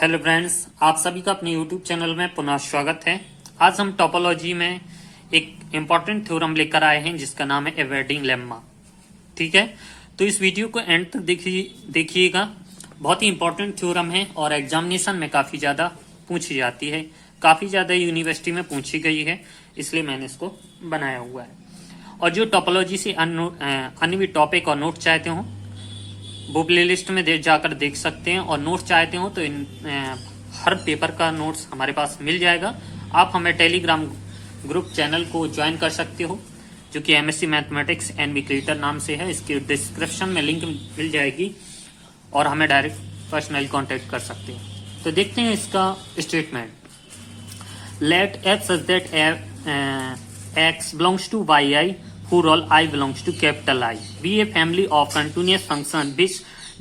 Hello friends, आप सभी का अपने यूट्यूब चैनल में पुनः स्वागत है। आज हम टोपोलॉजी में एक इम्पॉर्टेंट थ्योरम लेकर आए हैं जिसका नाम है एवेर्डिंग लेम्मा। ठीक है, तो इस वीडियो को एंड तक देखिएगा। बहुत ही इम्पोर्टेंट थ्योरम है और एग्जामिनेशन में काफ़ी ज़्यादा पूछी जाती है, काफ़ी ज़्यादा यूनिवर्सिटी में पूछी गई है, इसलिए मैंने इसको बनाया हुआ है। और जो टोपोलॉजी से अन्य भी टॉपिक और नोट चाहते हो वो प्ले लिस्ट में जाकर देख सकते हैं, और नोट्स चाहते हो तो हर पेपर का नोट्स हमारे पास मिल जाएगा। आप हमें टेलीग्राम ग्रुप चैनल को ज्वाइन कर सकते हो जो कि एमएससी मैथमेटिक्स एंड क्रिएटर नाम से है। इसके डिस्क्रिप्शन में लिंक मिल जाएगी और हमें डायरेक्ट पर्सनली कांटेक्ट कर सकते हैं। तो देखते हैं इसका statement. Let F such that X belongs to Y I whose role I belongs to capital I. Be a family of continuous function which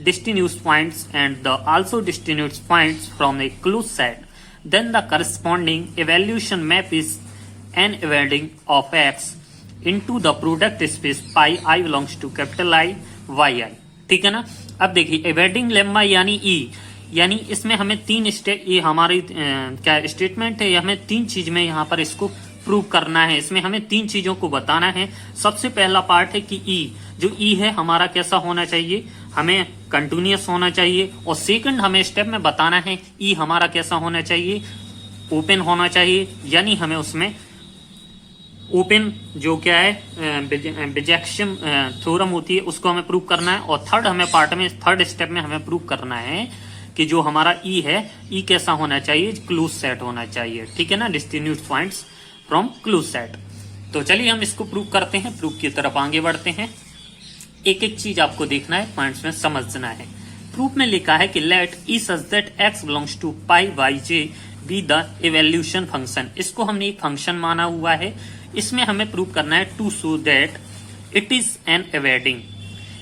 distinguish points and the also distinguish points from a closed set. Then the corresponding evaluation map is an evading of x into the product space pi I belongs to capital I y I. ठीक है ना। अब देखिए evading lemma यानी ई, यानी इसमें हमें तीन स्टेट, ये हमारी क्या स्टेटमेंट है, हमें तीन चीज में यहाँ पर इसको प्रूव करना है। इसमें हमें तीन चीजों को बताना है। सबसे पहला पार्ट है कि ई, जो ई है हमारा कैसा होना चाहिए, हमें कंटिन्यूअस होना चाहिए। और सेकंड हमें स्टेप में बताना है ई हमारा कैसा होना चाहिए, ओपन होना चाहिए, यानी हमें उसमें ओपन जो क्या है बिजेक्शन थ्योरम होती है उसको हमें प्रूव करना है। और थर्ड स्टेप में हमें प्रूव करना है कि जो हमारा ई है, ई कैसा होना चाहिए, क्लोज सेट होना चाहिए। ठीक है ना, distinguished points from close set. तो चलिए हम इसको प्रूव करते हैं, प्रूफ की तरफ आगे बढ़ते हैं। एक एक चीज आपको देखना है, पॉइंट्स में समझना है। प्रूफ में लिखा है कि let E such that X belongs to pi Y J be the evaluation function. इसको हमने एक फंक्शन माना हुआ है। इसमें हमें प्रूव करना है to show that it is an embedding.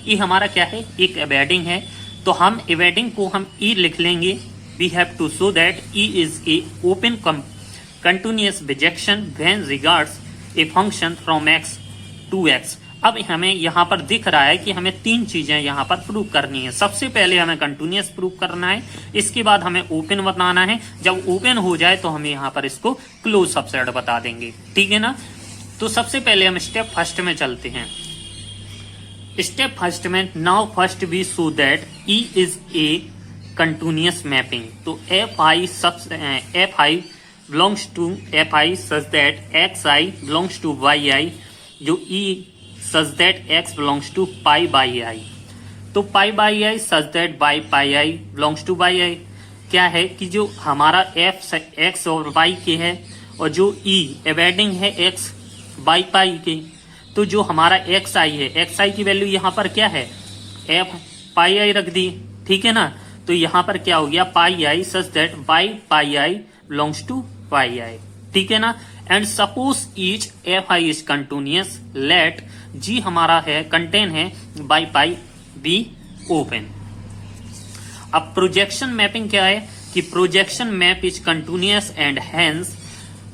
ये हमारा क्या है, एक एवेडिंग है। तो हम एवेडिंग को हम ई लिख लेंगे। We have to show that E is a open continuous bijection when regards a function from x to x। अब हमें यहाँ पर दिख रहा है कि हमें तीन चीजें यहाँ पर प्रूव करनी है। सबसे पहले हमें कंटिन्यूअस प्रूव करना है, इसके बाद हमें ओपन बताना है। जब ओपन हो जाए तो हम यहाँ पर इसको क्लोज सबसेट बता देंगे। ठीक है ना। तो सबसे पहले हम स्टेप फर्स्ट में चलते हैं। स्टेप फर्स्ट में now first we show that E is a continuous mapping. तो F I belongs to fi such that xi belongs to yi, जो e such that x belongs to pi by i। तो pi by i such that by pi i belongs to yi क्या है कि जो हमारा f x और y के है, और जो e एवेडिंग है x by pi के। तो जो हमारा xi है, xi की वैल्यू यहाँ पर क्या है, f pi i रख दी। ठीक है ना। तो यहाँ पर क्या हो गया, pi i such that by pi i belongs to Y I. ठीक है ना। And suppose each F I is continuous, let G हमारा है कंटेन है बाई पाई बी ओपन। अब प्रोजेक्शन मैपिंग क्या है कि projection map is continuous and hence,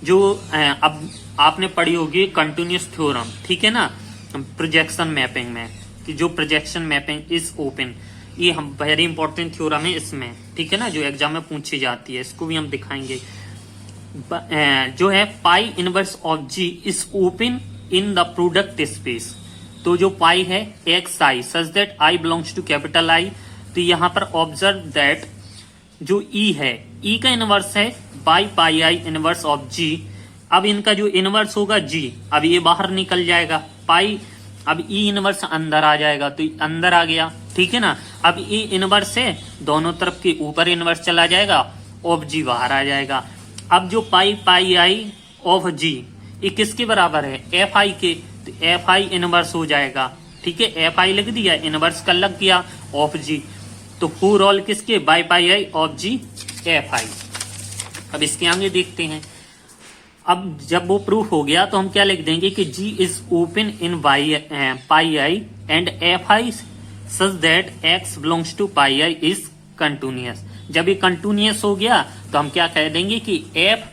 जो अब आपने पढ़ी होगी कंटिन्यूअस थ्योरम। ठीक है ना, प्रोजेक्शन मैपिंग में कि जो प्रोजेक्शन मैपिंग इज ओपन, ये हम वेरी इंपॉर्टेंट थ्योरम है इसमें। ठीक है ना, जो एग्जाम में पूछी जाती है, इसको भी हम दिखाएंगे। जो है pi inverse of G is open in the product space. तो जो पाई है X I such that I belongs to capital I. तो यहां पर ऑब्जर्व दैट जो ई है, ई का इनवर्स है by pi I inverse of G. अब इनका जो इनवर्स होगा जी, अब ये बाहर निकल जाएगा पाई, अब ई इनवर्स अंदर आ जाएगा, तो अंदर आ गया। ठीक है ना। अब ई इनवर्स है, दोनों तरफ के ऊपर इनवर्स चला जाएगा, ऑफ जी बाहर आ जाएगा। अब जो पाई पाई आई ऑफ जी, ये किसके बराबर है, एफ आई के। तो एफ आई इनवर्स हो जाएगा। ठीक है, एफ आई लिख दिया, इनवर्स का लग गया ऑफ जी। तो फोर ऑल किसके, by pi I of G F I. अब इसके आगे देखते हैं। अब जब वो प्रूफ हो गया तो हम क्या लिख देंगे कि G is open in pi I and F I such that X belongs to pi I is continuous. जब ये कंटिन्यूअस हो गया तो हम क्या कह देंगे कि एफ,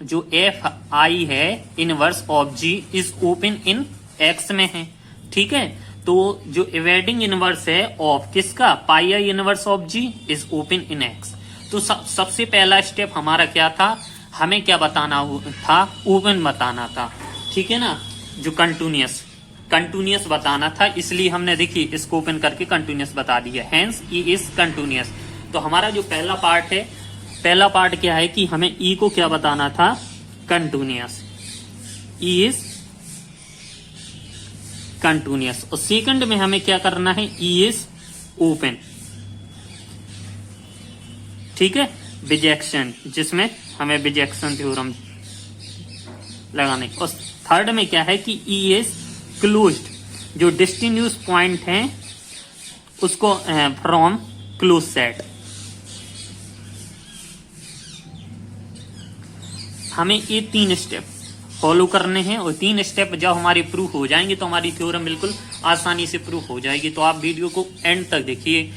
जो एफ आई है inverse of G is open in X में है। ठीक है। तो जो एवेडिंग इनवर्स है ऑफ किसका, pi I inverse of G is open in X. तो सबसे पहला स्टेप हमारा क्या था, हमें क्या बताना था, ओपन बताना था, ठीक है ना, जो कंटिन्यूअस बताना था, इसलिए हमने देखिए इसको ओपन करके कंटिन्यूअस बता दिया, हेंस ई इज कंटिन्यूअस। तो हमारा जो पहला पार्ट है, पहला पार्ट क्या है कि हमें ई को क्या बताना था, कंटिन्यूअस, ई इज कंटिन्यूअस। और सेकंड में हमें क्या करना है, ई इज ओपन, ठीक है, बिजेक्शन, जिसमें हमें बिजेक्शन थ्योरम लगाने। और थर्ड में क्या है कि ई इज क्लोज्ड, जो डिस्टिन्यूस पॉइंट है उसको फ्रॉम क्लोज सेट। हमें ये 3 स्टेप फॉलो करने हैं, और 3 स्टेप जब हमारे प्रूफ हो जाएंगे तो हमारी थ्योरम बिल्कुल आसानी से प्रूफ हो जाएगी। तो आप वीडियो को एंड तक देखिए।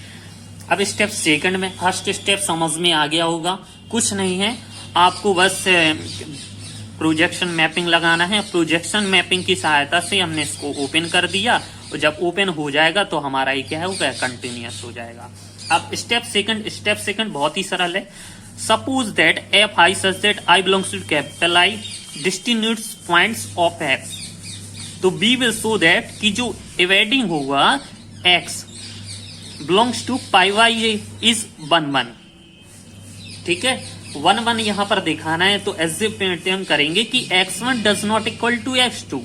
अब स्टेप सेकंड में, फर्स्ट स्टेप समझ में आ गया होगा, कुछ नहीं है, आपको बस प्रोजेक्शन मैपिंग लगाना है। प्रोजेक्शन मैपिंग की सहायता से हमने इसको ओपन कर दिया, और जब ओपन हो जाएगा तो हमारा ये क्या होगा, कंटिन्यूअस हो जाएगा। अब स्टेप सेकंड बहुत ही सरल है। Suppose that F I such that I belongs to capital I distinguishes points of X, तो बी विल शो दैट कि जो एवेडिंग होगा X belongs to pi Y is 1 1, ठीक है, 1 1 यहां पर दिखाना है। तो एज्यूम करेंगे कि x1 does not equal to x2,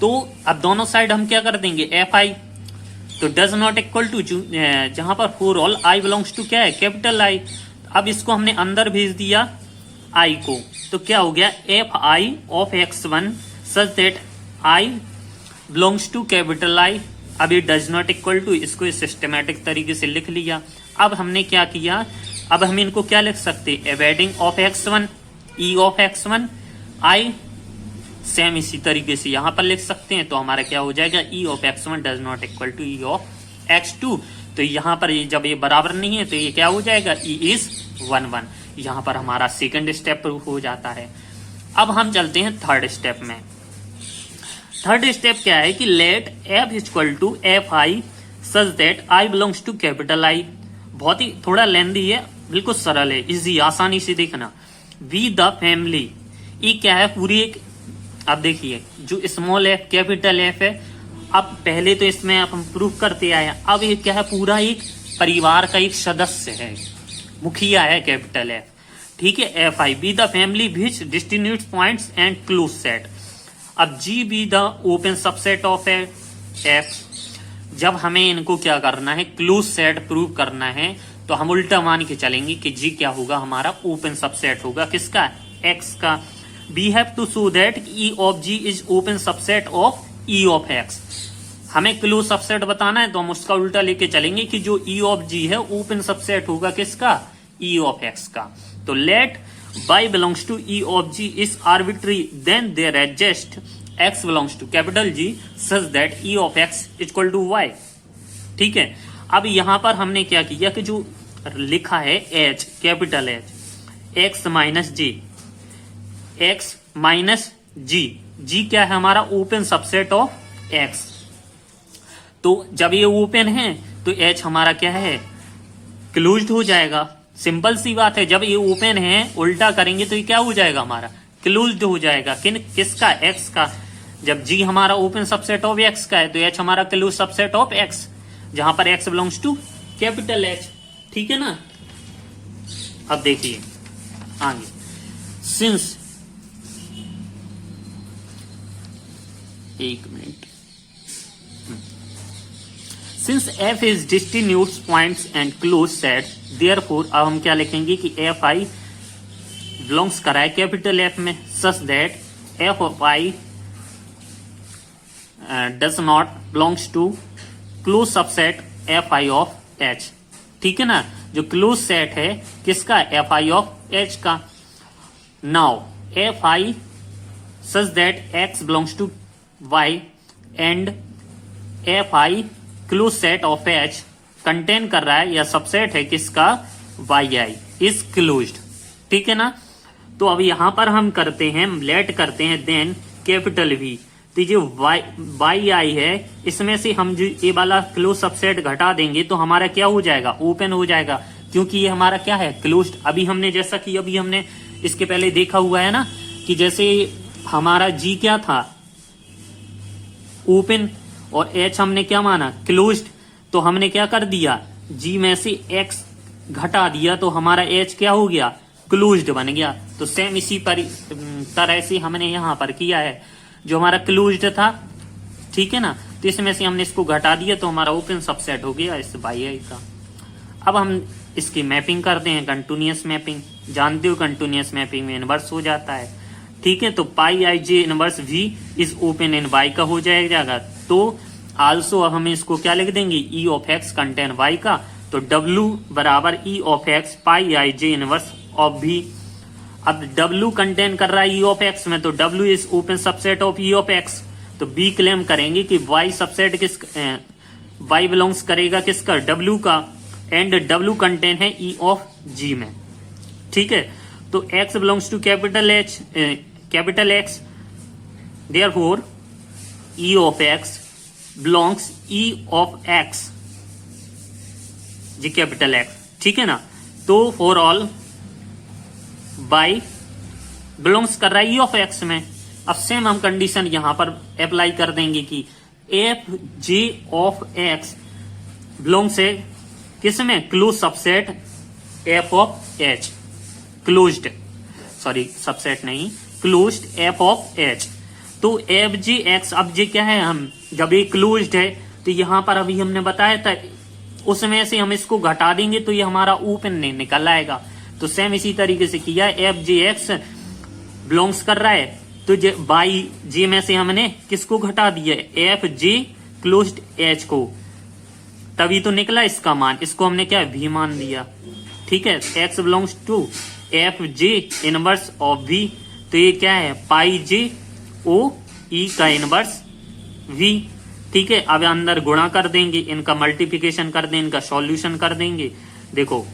तो अब दोनों साइड हम क्या कर देंगे, एफ आई, तो डज नॉट इक्वल टू, जहां पर for all I belongs to क्या है, कैपिटल आई। अब इसको हमने अंदर भेज दिया आई को, तो क्या हो गया, F I of x1 such that I belongs to capital I. अब ये डज नॉट इक्वल टू, इसको सिस्टमैटिक तरीके से लिख लिया। अब हमने क्या किया, अब हम इनको क्या लिख सकते, embedding of x1 E of x1 I, same इसी तरीके से यहां पर लिख सकते हैं। तो हमारा क्या हो जाएगा, E of x1 does not equal to E of x2। तो यहां पर जब ये बराबर नहीं है तो ये क्या हो जाएगा, ई इज 1 1। यहां पर हमारा सेकंड स्टेप प्रूफ हो जाता है। अब हम चलते हैं थर्ड स्टेप में। थर्ड स्टेप क्या है कि let F equal to F I such that I belongs to capital I. बहुत ही थोड़ा लेंदी है, बिल्कुल सरल है, इजी, आसानी से देखना। वी द फैमिली, ये क्या है, पूरी एक, अब देखिए जो स्मॉल एफ कैपिटल एफ है, अब पहले तो इसमें अब हम प्रूफ करते आए, अब ये क्या है, पूरा एक परिवार का एक सदस्य है, मुखिया है कैपिटल एफ, ठीक है, F I be the family which distinguishes points and closed set. अब G be the open subset of F. जब हमें इनको क्या करना है, क्लोज सेट प्रूव करना है, तो हम उल्टा मान के चलेंगे कि जी क्या होगा, हमारा ओपन सबसेट होगा, किसका, एक्स का। We have to show that E of G is open subset of E of X. हमें क्लोज सबसेट बताना है तो हम उसका उल्टा लेके चलेंगे कि जो ई ऑफ जी है ओपन सबसेट होगा किसका, ई ऑफ एक्स का। तो late y belongs to e of g is arbitrary, then there adjust x belongs to capital G such that e of x equal to y, ठीक है। अब यहां पर हमने क्या किया कि जो लिखा है h, capital h, x minus G, x minus G, g क्या है हमारा, ओपन सबसेट ऑफ x। तो जब ये ओपन है तो h हमारा क्या है, क्लोज्ड हो जाएगा। सिंपल सी बात है, जब ये ओपन है उल्टा करेंगे तो ये क्या हो जाएगा, हमारा क्लोज्ड हो जाएगा। किसका, एक्स का। जब जी हमारा ओपन सबसेट ऑफ एक्स का है तो एच हमारा क्लोज सबसेट ऑफ एक्स, जहां पर X belongs to capital H, ठीक है ना। अब देखिए आगे, सिंस, एक minute, since F is distinguishes points and closed set, therefore अब हम क्या लिखेंगे कि एफ आई बिलोंग्स करा है कैपिटल एफ में, such that F of I does not belongs to close subset F I of H, ठीक है ना। जो क्लोज सेट है किसका, एफ आई ऑफ एच का। Now F I such that X belongs to Y and F I close set of H contain कर रहा है या सबसेट है किसका, वाई आई इज क्लोज्ड, ठीक है ना। तो अब यहां पर हम करते हैं, लेट करते हैं, देन कैपिटल वी, तो जो वाई आई है इसमें से हम जो ये वाला क्लोज सबसेट घटा देंगे तो हमारा क्या हो जाएगा, ओपन हो जाएगा। क्योंकि ये हमारा क्या है, क्लोज्ड। अभी हमने जैसा कि अभी हमने इसके पहले देखा हुआ है ना कि जैसे हमारा जी क्या था, ओपन, और एच हमने क्या माना, क्लोज्ड। तो हमने क्या कर दिया, जी में से एक्स घटा दिया तो हमारा एच क्या हो गया, क्लोज्ड बन गया। तो सेम इसी तरह से हमने यहां पर किया है, जो हमारा क्लोज्ड था, ठीक है ना, तो इसमें से हमने इसको घटा दिया तो हमारा ओपन सबसेट हो गया इस बाई आई का। अब हम इसकी मैपिंग करते हैं, कंटिन्यूअस मैपिंग। जानते हो कंटिन्यूअस मैपिंग में इनवर्स हो जाता है, ठीक है। तो pi I J inverse V is open in Y का हो जाएगा। तो आल्सो अब हम इसको क्या लिख देंगे, E of X contain Y का। तो डब्ल्यू बराबर E of X pi I J inverse of V. अब डब्ल्यू कंटेन कर रहा है ई ऑफ एक्स में, तो W is open subset of E of X. तो बी क्लेम करेंगे कि वाई सबसेट किस, वाई बिलोंग्स करेगा किसका, डब्ल्यू का, एंड डब्ल्यू कंटेन है ई ऑफ जी में, ठीक है। तो X belongs to capital H, capital X, therefore E of X belongs E of X, G capital X, ठीक है ना। तो फॉर ऑल बाई बिलोंग्स कर रहा है ई ऑफ एक्स में। अब सेम हम कंडीशन यहां पर अप्लाई कर देंगे कि F J of X belongs है किस में, close subset F of H, closed, sorry subset नहीं, क्लोज्ड एफ ऑफ एच। तो एफ जे एक्स, अब जे क्या है, हम जब ये क्लोज्ड है तो यहां पर अभी हमने बताया था उसमें से हम इसको घटा देंगे तो ये हमारा ओपन नहीं निकल आएगा। तो सेम इसी तरीके से किया, एफ जे एक्स बिलोंग्स कर रहा है तो बाई जे में से हमने किसको घटा दिया, एफ जे क्लोज्ड एच को, तभी तो निकला इसका मान। इसको हमने क्या वी मान दिया, ठीक है। X belongs to F J inverse of V, तो ये क्या है, पाई जे ओ ई का इनवर्स वी, ठीक है। अब अंदर गुणा कर देंगे, इनका मल्टीप्लिकेशन कर देंगे, इनका सॉल्यूशन कर देंगे। देखो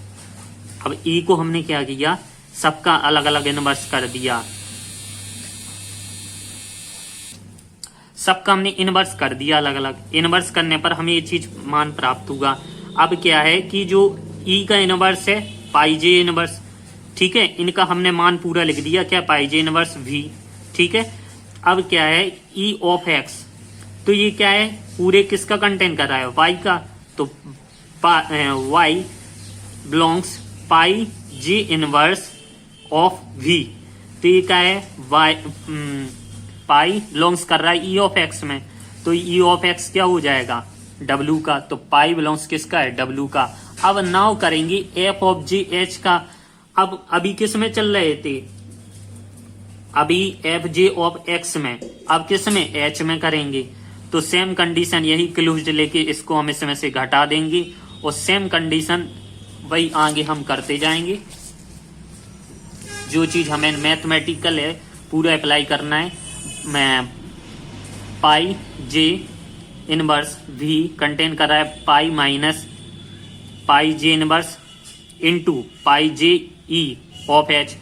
अब ई को हमने क्या किया, सबका अलग अलग इनवर्स कर दिया, सबका हमने इनवर्स कर दिया अलग अलग। इनवर्स करने पर हमें ये चीज मान प्राप्त हुआ। अब क्या है कि जो ई का इनवर्स है पाई जे इनवर्स, ठीक है, इनका हमने मान पूरा लिख दिया, क्या, पाई जे इनवर्स वी, ठीक है। अब क्या है ई ऑफ एक्स, तो ये क्या है, पूरे किसका कंटेन कर रहा है, वाई का। तो Y belongs pi J inverse of V, तो ये क्या है, वाई पाई बिलोंग्स कर रहा है ई ऑफ एक्स में, तो ई ऑफ एक्स क्या हो जाएगा, डब्ल्यू का। तो पाई बिलोंग्स किसका है, डब्ल्यू का। अब नाउ करेंगे एफ ऑफ जे एच का। अब अभी किस में चल रहे थे, अभी एफ जे ऑफ एक्स में, अब किस में, एच में करेंगे। तो सेम कंडीशन यही क्लोज्ड लेके इसको हम इसमें से घटा देंगे और सेम कंडीशन वही आगे हम करते जाएंगे। जो चीज हमें मैथमेटिकल है पूरा अप्लाई करना है। मैं पाई जे इनवर्स वी कंटेन कर रहा है pi minus pi J inverse into pi J E of H,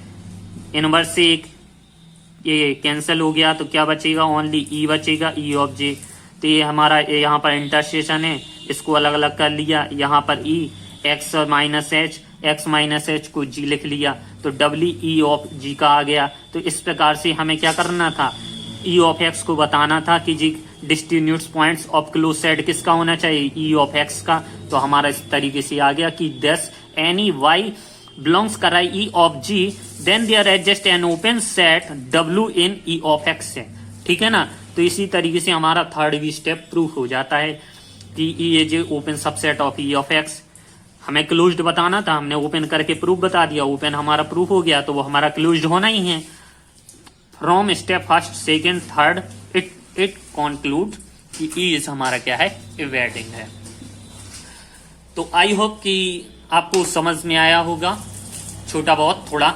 inverse से एक ये कैंसिल हो गया तो क्या बचेगा, ओनली ई बचेगा, ई ऑफ जे। तो ये हमारा यहाँ पर इंटरसेक्शन है, इसको अलग अलग कर लिया, यहाँ पर E X minus H, X minus H को जी लिख लिया, तो डब्ल्यू ई ऑफ जी का आ गया। तो इस प्रकार से हमें क्या करना था, ई ऑफ एक्स को बताना था कि जी डिस्टिन्यूट्स पॉइंट्स ऑफ क्लोज सेट किसका होना चाहिए, ई ऑफ एक्स का। तो हमारा इस तरीके से आ गया कि दस एनी वाई बिलोंग्स कर रहा है E of G, then there exists an open set W in E of X है, ठीक है ना। तो इसी तरीके से हमारा थर्ड भी स्टेप प्रूफ हो जाता है कि ये जो open subset of E of X, हमें क्लोज्ड बताना था, हमने ओपन करके प्रूफ बता दिया, ओपन हमारा प्रूफ हो गया, तो वो हमारा क्लोज्ड होना ही है। From step first second third it conclude कि ई इज हमारा क्या है, इवेटिंग है। तो आई होप कि आपको समझ में आया होगा, छोटा बहुत थोड़ा।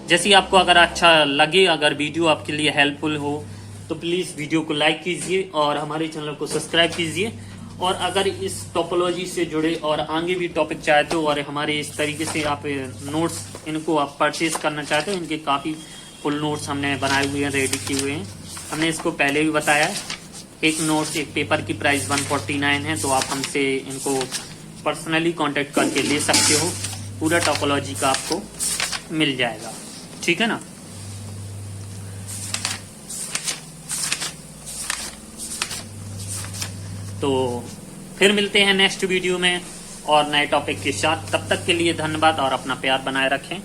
जैसे आपको अगर अच्छा लगे, अगर वीडियो आपके लिए हेल्पफुल हो तो प्लीज वीडियो को लाइक कीजिए और हमारे चैनल को सब्सक्राइब कीजिए। और अगर इस टोपोलॉजी से जुड़े और आगे भी टॉपिक चाहते हो और हमारे इस तरीके से आप नोट्स इनको आप परचेज करना चाहते हो, इनके काफ़ी फुल नोट्स हमने बनाए हुए हैं, रेडी किए हुए हैं। हमने इसको पहले भी बताया है, एक नोट्स एक पेपर की प्राइस 149 है, तो आप हमसे इनको पर्सनली कांटेक्ट करके ले सकते हो। पूरा टोपोलॉजी का आपको मिल जाएगा। ठीक है ना। तो फिर मिलते हैं नेक्स्ट वीडियो में और नए टॉपिक के साथ। तब तक के लिए धन्यवाद और अपना प्यार बनाए रखें।